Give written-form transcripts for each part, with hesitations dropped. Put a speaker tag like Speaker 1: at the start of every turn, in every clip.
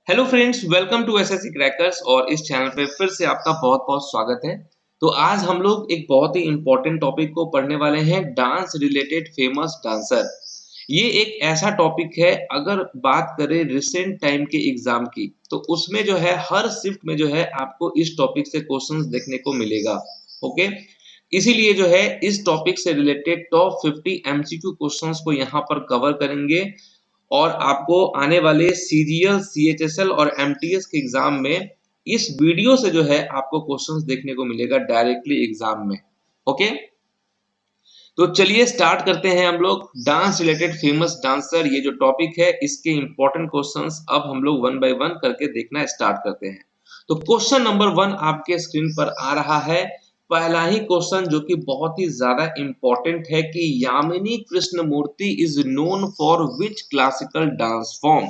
Speaker 1: Hello friends, welcome to SSC crackers. और इस channel पे फिर से आपका बहुत बहुत स्वागत है। तो आज हम लोग एक बहुत ही इंपॉर्टेंट टॉपिक को पढ़ने वाले हैं, डांस रिलेटेड फेमस डांसर। ये एक ऐसा टॉपिक है, अगर बात करें रिसेंट टाइम के एग्जाम की, तो उसमें जो है हर शिफ्ट में जो है आपको इस टॉपिक से क्वेश्चंस देखने को मिलेगा। ओके, इसीलिए जो है इस टॉपिक से रिलेटेड टॉप 50 एमसीक्यू क्वेश्चंस को यहाँ पर कवर करेंगे। और आपको आने वाले सीजीएल, सीएचएसएल और एमटीएस के एग्जाम में इस वीडियो से जो है आपको क्वेश्चंस देखने को मिलेगा डायरेक्टली एग्जाम में। ओके, तो चलिए स्टार्ट करते हैं हम लोग। डांस रिलेटेड फेमस डांसर, ये जो टॉपिक है इसके इंपॉर्टेंट क्वेश्चंस अब हम लोग वन बाय वन करके देखना स्टार्ट करते हैं। तो क्वेश्चन नंबर 1 आपके स्क्रीन पर आ रहा है। पहला ही क्वेश्चन जो कि बहुत ही ज्यादा इंपॉर्टेंट है कि Yamini Krishnamurthy is known for which classical dance form.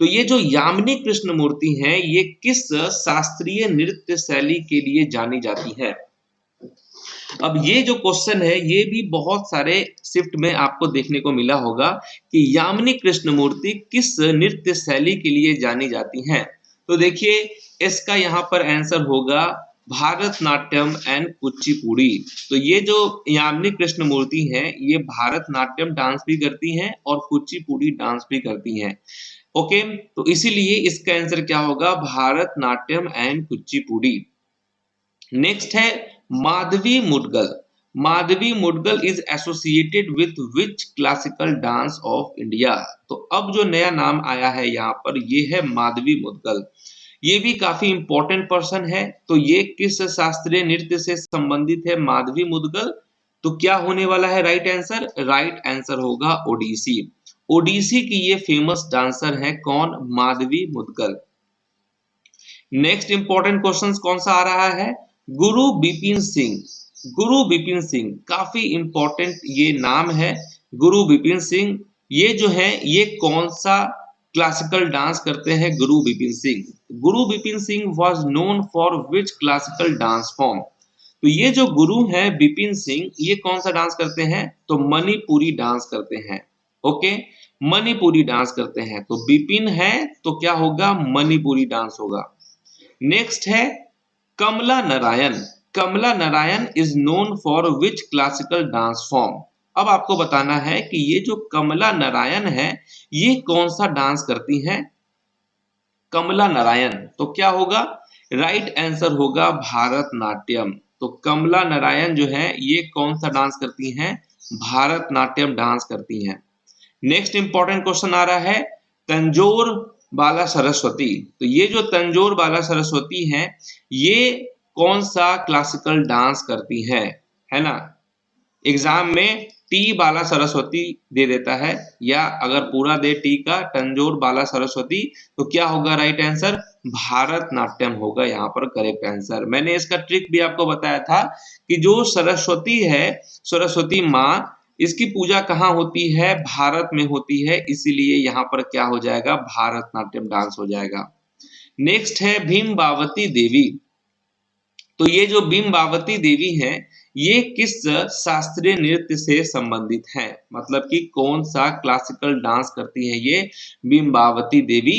Speaker 1: तो ये जो यामिनी कृष्णमूर्ति हैं, ये किस शास्त्रीय नृत्य शैली के लिए जानी जाती है। अब ये जो क्वेश्चन है ये भी बहुत सारे शिफ्ट में आपको देखने को मिला होगा कि यामिनी कृष्णमूर्ति किस नृत्य शैली के लिए जानी जाती हैं। तो देखिए, इसका यहाँ पर आंसर होगा भारतनाट्यम एंड कुचिपुड़ी। तो ये जो यामिनी कृष्णमूर्ति हैं, ये भारतनाट्यम डांस भी करती हैं और कुचिपुड़ी डांस भी करती हैं। ओके, तो इसीलिए इसका आंसर क्या होगा, भारतनाट्यम एंड कुचिपुड़ी। नेक्स्ट है Madhavi Mudgal. Madhavi Mudgal is associated with which classical dance of India. तो अब जो नया नाम आया है यहाँ पर, ये है माधवी मुदगल। ये भी काफी इंपॉर्टेंट पर्सन है। तो ये किस शास्त्रीय नृत्य से संबंधित है, माधवी मुदगल? तो क्या होने वाला है राइट आंसर? राइट आंसर होगा ओडिसी। ओडिसी की ये फेमस डांसर है कौन? Madhavi Mudgal. Next important question कौन सा आ रहा है? गुरु बिपिन सिंह। गुरु बिपिन सिंह काफी इंपॉर्टेंट ये नाम है, गुरु बिपिन सिंह। ये जो है ये कौन सा क्लासिकल डांस करते हैं? गुरु बिपिन सिंह। गुरु Bipin Singh was known for which classical dance form. तो ये जो गुरु है बिपिन सिंह, ये कौन सा डांस करते हैं? तो मणिपुरी डांस करते हैं। ओके, मणिपुरी डांस करते हैं। तो बिपिन है तो क्या होगा? मणिपुरी डांस होगा। नेक्स्ट है Kamala Narayan. Kamala Narayan is known for which classical dance form. अब आपको बताना है कि ये जो कमला नारायण है, ये कौन सा डांस करती हैं? कमला नारायण, तो क्या होगा? राइट आंसर होगा भारतनाट्यम। तो कमला नारायण जो है ये कौन सा डांस करती हैं? भारतनाट्यम डांस करती हैं। नेक्स्ट इंपॉर्टेंट क्वेश्चन आ रहा है तंजोर बाला सरस्वती। तो ये जो तंजोर बाला सरस्वती हैं, ये कौन सा क्लासिकल डांस करती हैं? है ना, एग्जाम में टी बाला सरस्वती दे देता है, या अगर पूरा दे टी का तंजोर बाला सरस्वती, तो क्या होगा राइट आंसर? भारतनाट्यम होगा यहाँ पर करेक्ट आंसर। मैंने इसका ट्रिक भी आपको बताया था कि जो सरस्वती है, सरस्वती माँ, इसकी पूजा कहाँ होती है? भारत में होती है, इसीलिए यहाँ पर क्या हो जाएगा? भारतनाट्यम डांस हो जाएगा। नेक्स्ट है भीमबावती देवी। तो ये जो भीमबावती देवी हैं, ये किस शास्त्रीय नृत्य से संबंधित है? मतलब कि कौन सा क्लासिकल डांस करती है ये भीमबावती देवी?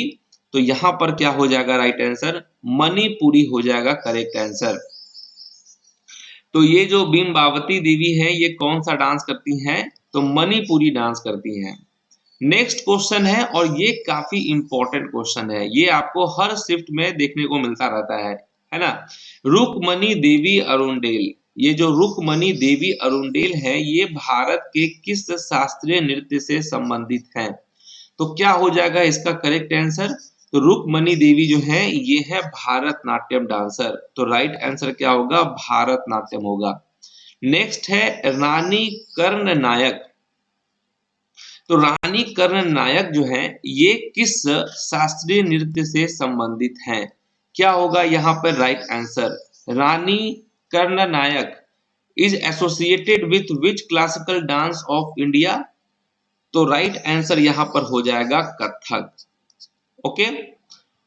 Speaker 1: तो यहाँ पर क्या हो जाएगा राइट आंसर? मणिपुरी हो जाएगा करेक्ट आंसर। तो ये जो भीमबावती देवी है, ये कौन सा डांस करती हैं? तो मणिपुरी डांस करती हैं। नेक्स्ट क्वेश्चन है, और ये काफी इंपॉर्टेंट क्वेश्चन है, ये आपको हर शिफ्ट में देखने को मिलता रहता है ना। रुक्मणी देवी अरुणडेल। ये जो रुक्मणी देवी अरुणडेल है, ये भारत के किस शास्त्रीय नृत्य से संबंधित है? तो क्या हो जाएगा इसका करेक्ट आंसर? तो रुक्मणी देवी जो है ये है भारतनाट्यम डांसर। तो राइट आंसर क्या होगा? भारतनाट्यम होगा। नेक्स्ट है रानी कर्ण नायक। तो रानी कर्ण नायक जो है ये किस शास्त्रीय नृत्य से संबंधित हैं? क्या होगा यहाँ पर right answer? Rani Karna Nayak is associated with which classical dance of India? तो राइट आंसर यहाँ पर हो जाएगा कथक। ओके,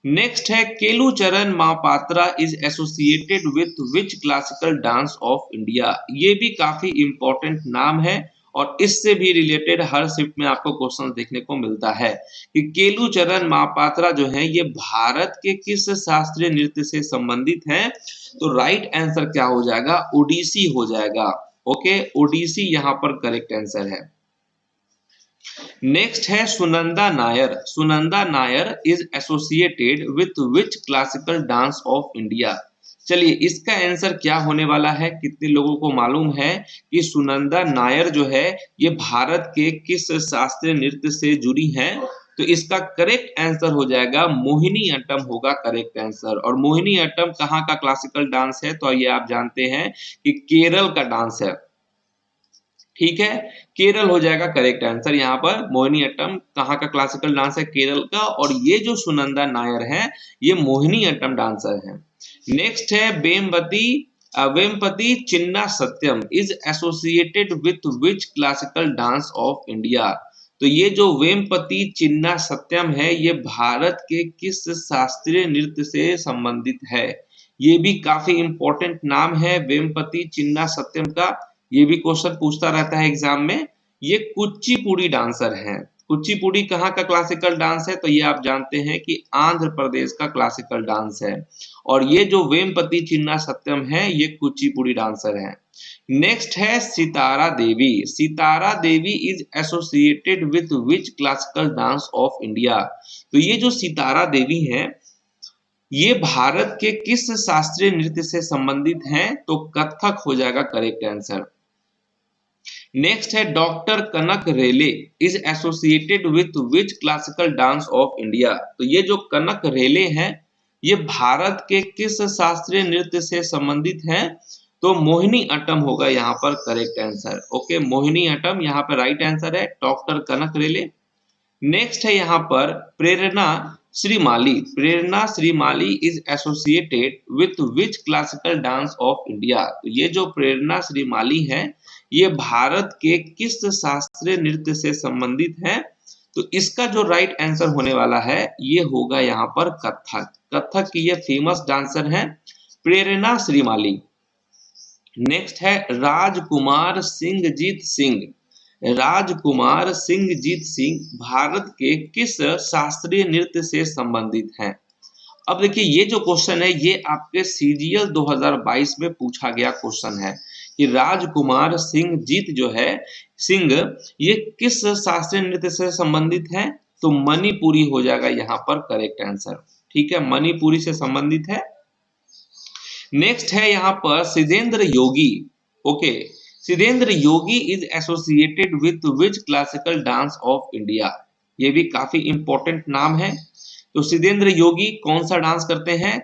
Speaker 1: नेक्स्ट है Kelucharan Mahapatra is associated with which classical dance of India. ये भी काफी इंपॉर्टेंट नाम है और इससे भी रिलेटेड हर शिफ्ट में आपको क्वेश्चन देखने को मिलता है कि केलुचरण महापात्रा जो है ये भारत के किस शास्त्रीय नृत्य से संबंधित हैं। तो राइट आंसर क्या हो जाएगा, ओडिसी हो जाएगा। ओके, ओडिसी यहाँ पर करेक्ट आंसर है। नेक्स्ट है Sunanda Nair. Sunanda Nair is associated with which classical dance of India. चलिए इसका आंसर क्या होने वाला है, कितने लोगों को मालूम है कि सुनंदा नायर जो है ये भारत के किस शास्त्रीय नृत्य से जुड़ी हैं। तो इसका करेक्ट आंसर हो जाएगा मोहिनी अट्टम होगा करेक्ट आंसर। और मोहिनी अट्टम कहाँ का क्लासिकल डांस है, तो ये आप जानते हैं कि केरल का डांस है। ठीक है, केरल हो जाएगा करेक्ट आंसर। यहाँ पर मोहिनी अट्टम कहाँ का क्लासिकल डांस है, केरल का। और ये जो सुनंदा नायर है ये मोहिनी अट्टम डांसर है। नेक्स्ट है Vempati Chinna Satyam is associated with which classical dance of India. तो ये जो वेम्पति चिन्ना सत्यम है ये भारत के किस शास्त्रीय नृत्य से संबंधित है। ये भी काफी इंपॉर्टेंट नाम है वेम्पति चिन्ना सत्यम का, ये भी क्वेश्चन पूछता रहता है एग्जाम में। ये कुचिपुड़ी डांसर हैं। कुचिपुड़ी कहाँ का क्लासिकल डांस है, तो ये आप जानते हैं कि आंध्र प्रदेश का क्लासिकल डांस है। और ये जो वेम्पति चिन्ना सत्यम है ये कुचिपुड़ी डांसर है। नेक्स्ट है Sitara Devi. Sitara Devi is associated with which classical dance of India. तो ये जो सितारा देवी है ये भारत के किस शास्त्रीय नृत्य से संबंधित हैं, तो कथक हो जाएगा करेक्ट आंसर। नेक्स्ट है doctor Kanak Rayleigh is associated with which classical dance of India. तो ये जो कनक रेले हैं ये भारत के किस शास्त्रीय नृत्य से संबंधित हैं, तो मोहिनी अट्टम होगा यहाँ पर correct answer. Okay, Mohini attam यहाँ पर राइट आंसर है, डॉक्टर कनक रेले। नेक्स्ट है यहाँ पर Prerna Shrimali. Prerna Shrimali is associated with which classical dance of India. तो ये जो प्रेरणा श्रीमाली है ये भारत के किस शास्त्रीय नृत्य से संबंधित है, तो इसका जो राइट आंसर होने वाला है ये होगा यहाँ पर कथक। कथक की ये फेमस डांसर हैं प्रेरणा श्रीमाली। नेक्स्ट है राजकुमार सिंहजीत सिंह। राजकुमार सिंहजीत सिंह भारत के किस शास्त्रीय नृत्य से संबंधित हैं। अब देखिए ये जो क्वेश्चन है ये आपके सीजीएल 2022 में पूछा गया क्वेश्चन है कि राजकुमार सिंहजीत जो है सिंह ये किस शास्त्रीय नृत्य से संबंधित है, तो मणिपुरी हो जाएगा यहाँ पर करेक्ट आंसर। ठीक है, मणिपुरी से संबंधित है। नेक्स्ट है यहाँ पर Siddhendra Yogi. Okay, Siddhendra Yogi is associated with which classical dance of India. ये भी काफी इंपॉर्टेंट नाम है। तो सिद्धेंद्र योगी कौन सा डांस करते हैं,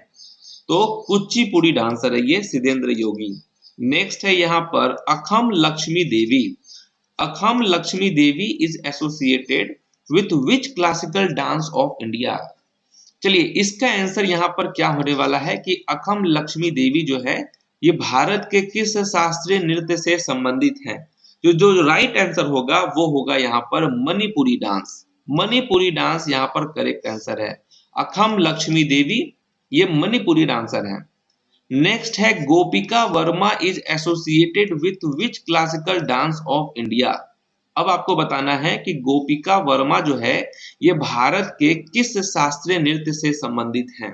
Speaker 1: तो कुचिपुड़ी डांसर है ये सिद्धेंद्र योगी। नेक्स्ट है यहाँ पर Akham Lakshmi Devi. Akham Lakshmi Devi is associated with which classical dance of India. चलिए इसका आंसर यहाँ पर क्या होने वाला है कि अखम लक्ष्मी देवी जो है ये भारत के किस शास्त्रीय नृत्य से संबंधित है। जो राइट आंसर होगा वो होगा यहाँ पर मणिपुरी डांस। मणिपुरी डांस यहाँ पर करेक्ट आंसर है। अखम लक्ष्मी देवी ये मणिपुरी डांसर है। नेक्स्ट है गोपिका Verma is associated with which classical dance of India. अब आपको बताना है कि गोपिका वर्मा जो है ये भारत के किस शास्त्रीय नृत्य से संबंधित हैं।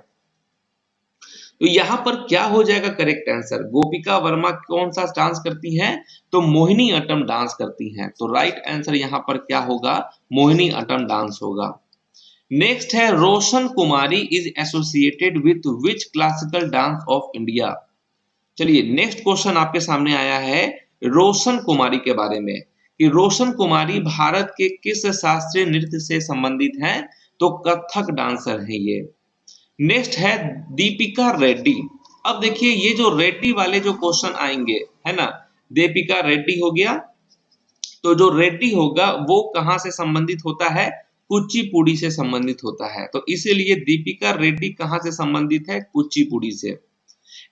Speaker 1: तो यहाँ पर क्या हो जाएगा करेक्ट आंसर, गोपिका वर्मा कौन सा डांस करती हैं, तो मोहिनी अट्टम डांस करती हैं। तो राइट आंसर यहाँ पर क्या होगा, मोहिनी अट्टम डांस होगा। नेक्स्ट है Roshan Kumari is associated with which classical dance of India. चलिए नेक्स्ट क्वेश्चन आपके सामने आया है रोशन कुमारी के बारे में कि रोशन कुमारी भारत के किस शास्त्रीय नृत्य से संबंधित हैं, तो कथक डांसर है ये। नेक्स्ट है दीपिका रेड्डी। अब देखिए ये जो रेड्डी वाले जो क्वेश्चन आएंगे है ना, दीपिका रेड्डी हो गया, तो जो रेड्डी होगा वो कहां से संबंधित होता है, कुचिपुड़ी से संबंधित होता है। तो इसीलिए दीपिका रेड्डी कहां से संबंधित है, कुचिपुड़ी से।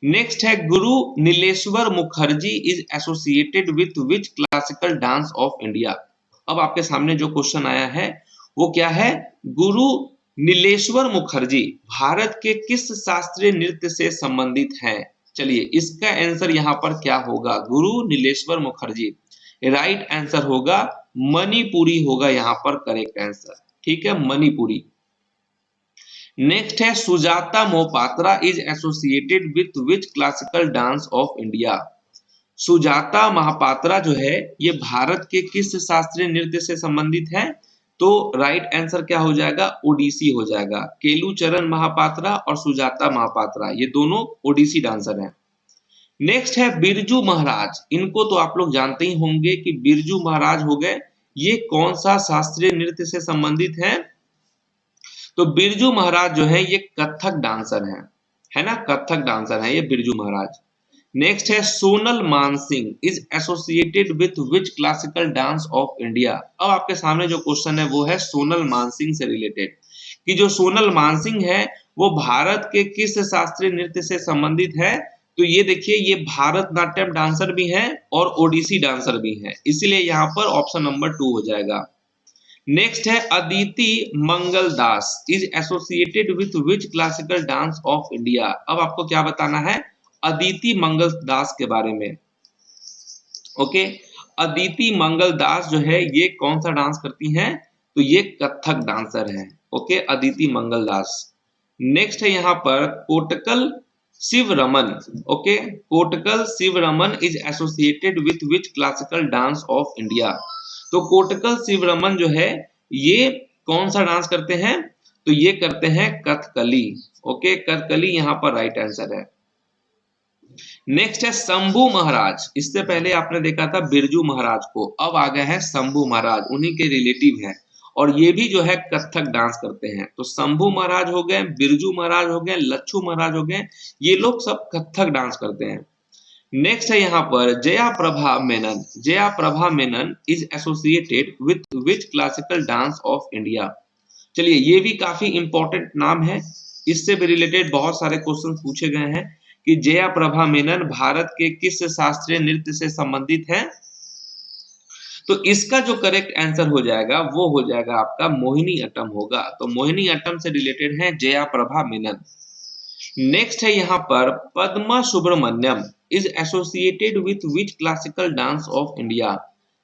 Speaker 1: नेक्स्ट है Guru Nileshwar Mukherjee is associated with which classical dance of India. अब आपके सामने जो क्वेश्चन आया है वो क्या है, गुरु नीलेश्वर मुखर्जी भारत के किस शास्त्रीय नृत्य से संबंधित हैं। चलिए इसका आंसर यहाँ पर क्या होगा, गुरु नीलेश्वर मुखर्जी राइट आंसर होगा मणिपुरी होगा यहाँ पर करेक्ट आंसर। ठीक है, मणिपुरी। नेक्स्ट है Sujata Mohapatra is associated with which classical dance of India. Sujata Mahapatra जो है ये भारत के किस शास्त्रीय नृत्य से संबंधित है? तो राइट आंसर क्या हो जाएगा? ओडिसी हो जाएगा। केलुचरण महापात्रा और सुजाता महापात्रा ये दोनों ओडिसी डांसर हैं। नेक्स्ट है बिरजू महाराज। इनको तो आप लोग जानते ही होंगे कि बिरजू महाराज हो गए, ये कौन सा शास्त्रीय नृत्य से संबंधित है? तो बिरजू महाराज जो है ये कथक डांसर है ना, कथक डांसर है ये बिरजू महाराज। नेक्स्ट है Sonal Mansingh is associated with which classical dance of India. अब आपके सामने जो क्वेश्चन है वो है सोनल मानसिंह से रिलेटेड, कि जो सोनल मानसिंह है वो भारत के किस शास्त्रीय नृत्य से संबंधित है? तो ये देखिए ये भारतनाट्यम डांसर भी हैं और ओडिसी डांसर भी हैं, इसीलिए यहाँ पर ऑप्शन नंबर 2 हो जाएगा। नेक्स्ट है Aditi Mangal Das is associated with which classical dance of India. अब आपको क्या बताना है अदिति मंगल दास के बारे में। ओके, अदिति मंगल दास जो है ये कौन सा डांस करती हैं? तो ये कथक डांसर है। ओके, अदिति मंगल दास। नेक्स्ट है यहाँ पर Kottakkal Shiva Raman. Okay, Kottakkal Shiva Raman is associated with which classical dance of India. तो कोटकल शिव रमन जो है ये कौन सा डांस करते हैं? तो ये करते हैं कथकली। ओके, कथकली यहाँ पर राइट आंसर है। नेक्स्ट है शंभू महाराज। इससे पहले आपने देखा था बिरजू महाराज को, अब आ गए हैं शंभू महाराज, उन्हीं के रिलेटिव हैं और ये भी जो है कथक डांस करते हैं। तो शंभू महाराज हो गए, बिरजू महाराज हो गए, लच्छू महाराज हो गए, ये लोग सब कथक डांस करते हैं। नेक्स्ट है यहाँ पर Jaya Prabha Menon. Jaya Prabha Menon is associated with which classical dance of India. चलिए ये भी काफी इंपॉर्टेंट नाम है, इससे भी रिलेटेड बहुत सारे क्वेश्चन पूछे गए हैं कि जया प्रभा मेनन भारत के किस शास्त्रीय नृत्य से संबंधित है? तो इसका जो करेक्ट आंसर हो जाएगा वो हो जाएगा आपका मोहिनी अट्टम होगा। तो मोहिनी अट्टम से रिलेटेड है जया प्रभा मेनन। नेक्स्ट है यहाँ पर Padma Subramanyam is associated with which classical dance of India.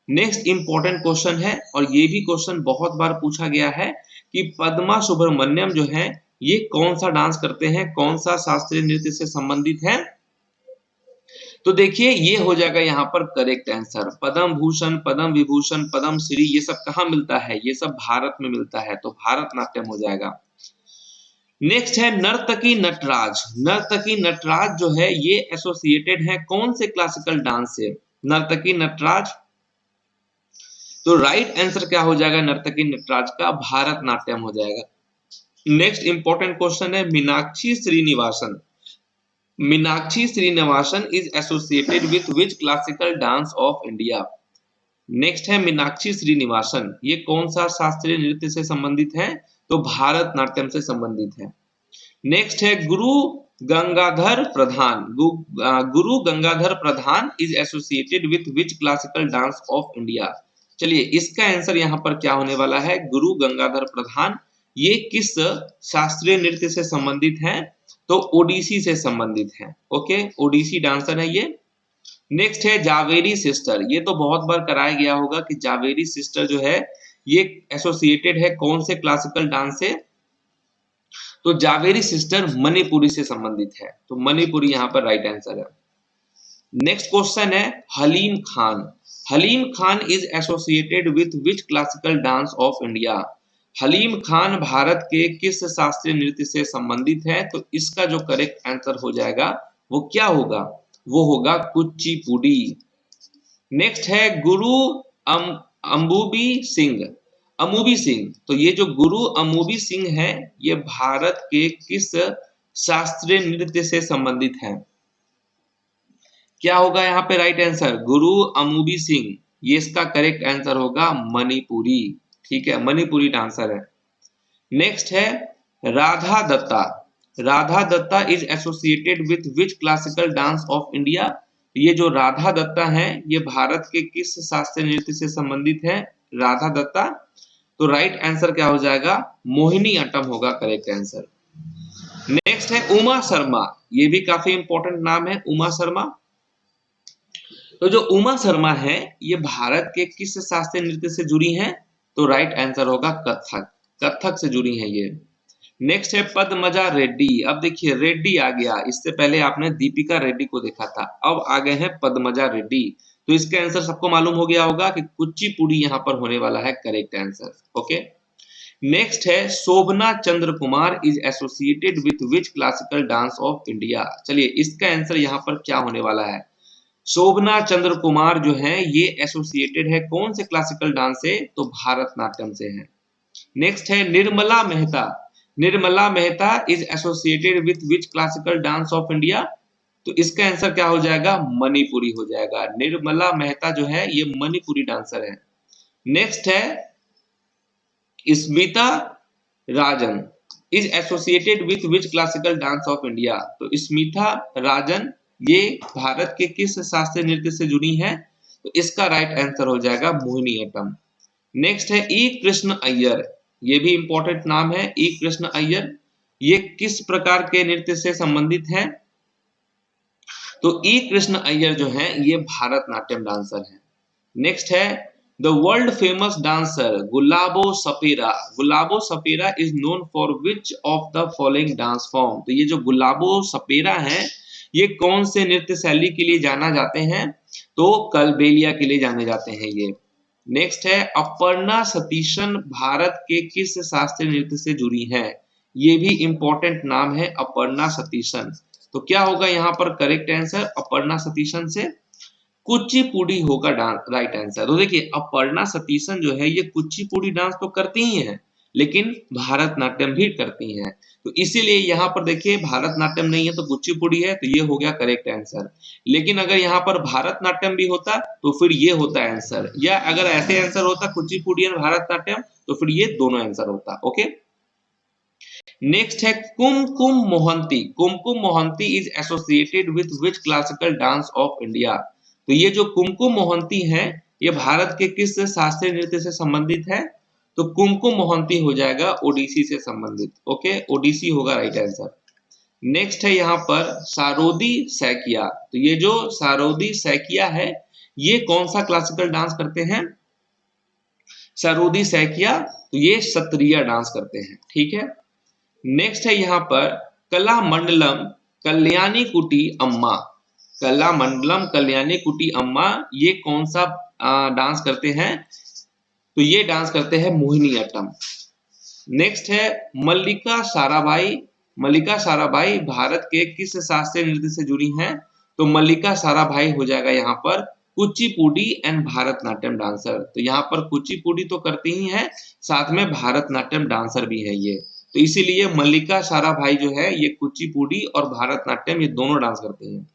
Speaker 1: Next important question है और ये भी क्वेश्चन बहुत बार पूछा गया है कि पद्मा सुब्रमण्यम जो है ये कौन सा डांस करते हैं, कौन सा शास्त्रीय नृत्य से संबंधित है? तो देखिए ये हो जाएगा यहाँ पर करेक्ट आंसर। पद्म भूषण, पद्म विभूषण, पद्म श्री ये सब कहाँ मिलता है? ये सब भारत में मिलता है, तो भारतनाट्यम हो जाएगा। नेक्स्ट है नर्तकी नटराज। नर्तकी नटराज जो है ये एसोसिएटेड है कौन से क्लासिकल डांस से? नर्तकी नटराज, तो राइट आंसर क्या हो जाएगा नर्तकी नटराज का? भारतनाट्यम हो जाएगा। नेक्स्ट इंपॉर्टेंट क्वेश्चन है Meenakshi Srinivasan. Meenakshi Srinivasan is associated with which classical dance of India. Next है मीनाक्षी श्रीनिवासन, ये कौन सा शास्त्रीय नृत्य से संबंधित है? तो भारतनाट्यम से संबंधित है। नेक्स्ट है गुरु Gangadhar Pradhan. Guru Gangadhar Pradhan is associated with which classical dance of India. चलिए इसका आंसर यहाँ पर क्या होने वाला है? गुरु गंगाधर प्रधान ये किस शास्त्रीय नृत्य से संबंधित है? तो ओडिसी से संबंधित है। ओके, ओडिसी डांसर है ये। नेक्स्ट है जावेरी सिस्टर। ये तो बहुत बार कराया गया होगा कि जावेरी सिस्टर जो है ये एसोसिएटेड है कौन से क्लासिकल डांस से? तो जावेरी सिस्टर मणिपुरी से संबंधित है, तो मणिपुरी यहाँ पर राइट आंसर है। नेक्स्ट क्वेश्चन है Haleem Khan. Haleem Khan is associated with which classical dance of India. Haleem Khan Bharat के किस शास्त्रीय नृत्य से संबंधित है? तो इसका जो करेक्ट आंसर हो जाएगा वो क्या होगा? वो होगा कुचिपुड़ी। नेक्स्ट है गुरु अम्बुबी सिंह। अमूबी सिंह, तो ये जो गुरु अमूबी सिंह है ये भारत के किस शास्त्रीय नृत्य से संबंधित है? क्या होगा यहाँ पे राइट आंसर? गुरु अमूबी सिंह, ये इसका करेक्ट आंसर होगा मणिपुरी। ठीक है, मणिपुरी डांसर है। नेक्स्ट है Radha Datta. Radha Datta is associated with which classical dance of India. ये जो राधा दत्ता है ये भारत के किस शास्त्रीय नृत्य से संबंधित है? राधा दत्ता, तो राइट आंसर क्या हो जाएगा? मोहिनी अट्टम होगा करेक्ट आंसर। नेक्स्ट है उमा शर्मा। ये भी काफी इंपॉर्टेंट नाम है उमा शर्मा। तो जो उमा शर्मा है ये भारत के किस शास्त्रीय नृत्य से जुड़ी हैं? तो राइट आंसर होगा कथक। कथक से जुड़ी हैं ये। नेक्स्ट है पद्मजा रेड्डी। अब देखिए रेड्डी आ गया, इससे पहले आपने दीपिका रेड्डी को देखा था, अब आ गए हैं पद्मजा रेड्डी। तो इसका आंसर सबको मालूम हो गया होगा कि कुचिपुड़ी यहाँ पर होने वाला है करेक्ट आंसर। ओके, नेक्स्ट है Shobhana Chandra Kumar is associated with which classical dance of India. चलिए इसका आंसर यहाँ पर क्या होने वाला है? शोभना चंद्र कुमार जो है ये एसोसिएटेड है कौन से क्लासिकल डांस से? तो भारतनाट्यम से है। नेक्स्ट है Nirmala Mehta. Nirmala Mehta is associated with which classical dance of India. तो इसका आंसर क्या हो जाएगा? मणिपुरी हो जाएगा। निर्मला मेहता जो है ये मणिपुरी डांसर है। नेक्स्ट है Smita Rajan is associated with which classical dance of India. तो स्मिता राजन ये भारत के किस शास्त्रीय नृत्य से जुड़ी हैं? तो इसका राइट आंसर हो जाएगा मोहिनीअट्टम। नेक्स्ट है ई कृष्ण अय्यर, ये भी इंपॉर्टेंट नाम है ई कृष्ण अय्यर। ये किस प्रकार के नृत्य से संबंधित है? तो ई कृष्ण अय्यर जो है ये भारतनाट्यम डांसर है। नेक्स्ट है the world famous dancer Gulabo Sapera. Gulabo Sapera is known for which of the following dance form. तो ये जो गुलाबो सपेरा है ये कौन से नृत्य शैली के लिए जाना जाते हैं? तो कलबेलिया के लिए जाने जाते हैं ये। नेक्स्ट है अपर्णा सतीशन भारत के किस शास्त्रीय नृत्य से जुड़ी हैं? ये भी इंपॉर्टेंट नाम है अपर्णा सतीशन। तो क्या होगा यहाँ पर करेक्ट आंसर अपर्णा सतीशन से? कुचिपुड़ी होगा राइट आंसर। तो देखिए अपर्णा सतीशन जो है ये कुचिपुड़ी डांस तो करती ही है लेकिन भारतनाट्यम भी करती हैं। तो इसीलिए यहाँ पर देखिए भारतनाट्यम नहीं है तो कुचिपुड़ी है, तो ये हो गया करेक्ट आंसर। लेकिन अगर यहाँ पर भारतनाट्यम भी होता तो फिर ये होता आंसर, या अगर ऐसे आंसर होता कुचिपुड़ी एंड भारतनाट्यम तो फिर ये दोनों आंसर होता। ओके, नेक्स्ट है Kumkum Mohanty. Kumkum Mohanty is associated with which classical dance of India. तो ये जो कुमकुम मोहंती है ये भारत के किस शास्त्रीय नृत्य से संबंधित है? तो कुमकुम मोहंती हो जाएगा ओडिसी से संबंधित। ओके, ओडिसी होगा राइट आंसर। नेक्स्ट है यहाँ पर सारोदी सैकिया। तो ये जो सारोदी सैकिया है ये कौन सा क्लासिकल डांस करते हैं? सारोदी सैकिया तो ये सत्रिया डांस करते हैं। ठीक है, नेक्स्ट है यहाँ पर कला मंडलम कल्याणी कुटी अम्मा। कला मंडलम कल्याणी कुटी अम्मा ये कौन सा डांस करते हैं? तो ये डांस करते हैं मोहिनीअट्टम। नेक्स्ट है मल्लिका साराभाई। मल्लिका साराभाई भारत के किस शास्त्रीय नृत्य से जुड़ी हैं? तो मल्लिका साराभाई हो जाएगा यहाँ पर कुचिपुड़ी एंड भारतनाट्यम डांसर। तो यहाँ पर कुचिपुड़ी तो करती ही है साथ में भारतनाट्यम डांसर भी है ये, तो इसीलिए मल्लिका साराभाई जो है ये कुचिपुड़ी और भारतनाट्यम ये दोनों डांस करती हैं।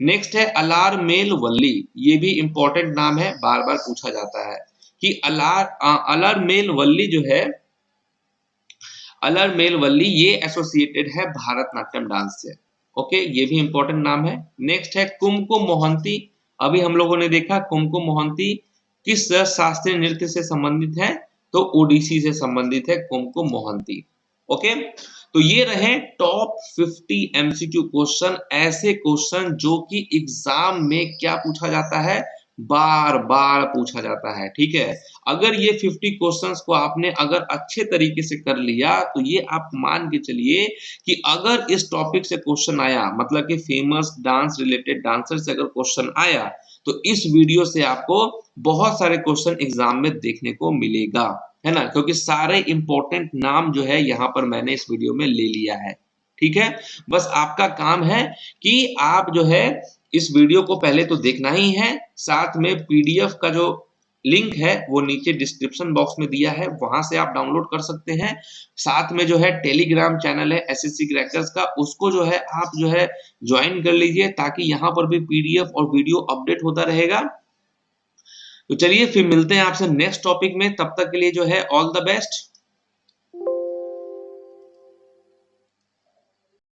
Speaker 1: नेक्स्ट है अलार मेल वल्ली। ये भी इंपॉर्टेंट नाम है, बार बार पूछा जाता है कि अलार मेल वल्ली जो है अलर मेल वल्ली ये एसोसिएटेड है भारतनाट्यम डांस से। ओके, ये भी इंपॉर्टेंट नाम है। नेक्स्ट है कुमकुम मोहंती। अभी हम लोगों ने देखा कुमकुम मोहंती किस शास्त्रीय नृत्य से संबंधित है? तो ओडिसी से संबंधित है कुमकुम मोहंती। ओके, तो ये रहे टॉप 50 एमसीक्यू क्वेश्चन, ऐसे क्वेश्चन जो कि एग्जाम में क्या पूछा जाता है? बार बार पूछा जाता है। ठीक है, अगर ये 50 क्वेश्चंस को आपने अगर अच्छे तरीके से कर लिया तो ये आप मान के चलिए कि अगर इस टॉपिक से क्वेश्चन आया, मतलब कि फेमस डांस रिलेटेड डांसर से अगर क्वेश्चन आया तो इस वीडियो से आपको बहुत सारे क्वेश्चन एग्जाम में देखने को मिलेगा, है ना, क्योंकि सारे इंपॉर्टेंट नाम जो है यहाँ पर मैंने इस वीडियो में ले लिया है। ठीक है, बस आपका काम है कि आप जो है इस वीडियो को पहले तो देखना ही है, साथ में पीडीएफ का जो लिंक है वो नीचे डिस्क्रिप्शन बॉक्स में दिया है, वहां से आप डाउनलोड कर सकते हैं। साथ में जो है टेलीग्राम चैनल है एसएससी क्रैकर्स का, उसको जो है आप जो है ज्वाइन कर लीजिए ताकि यहाँ पर भी पीडीएफ और वीडियो अपडेट होता रहेगा। तो चलिए फिर मिलते हैं आपसे नेक्स्ट टॉपिक में, तब तक के लिए जो है ऑल द बेस्ट।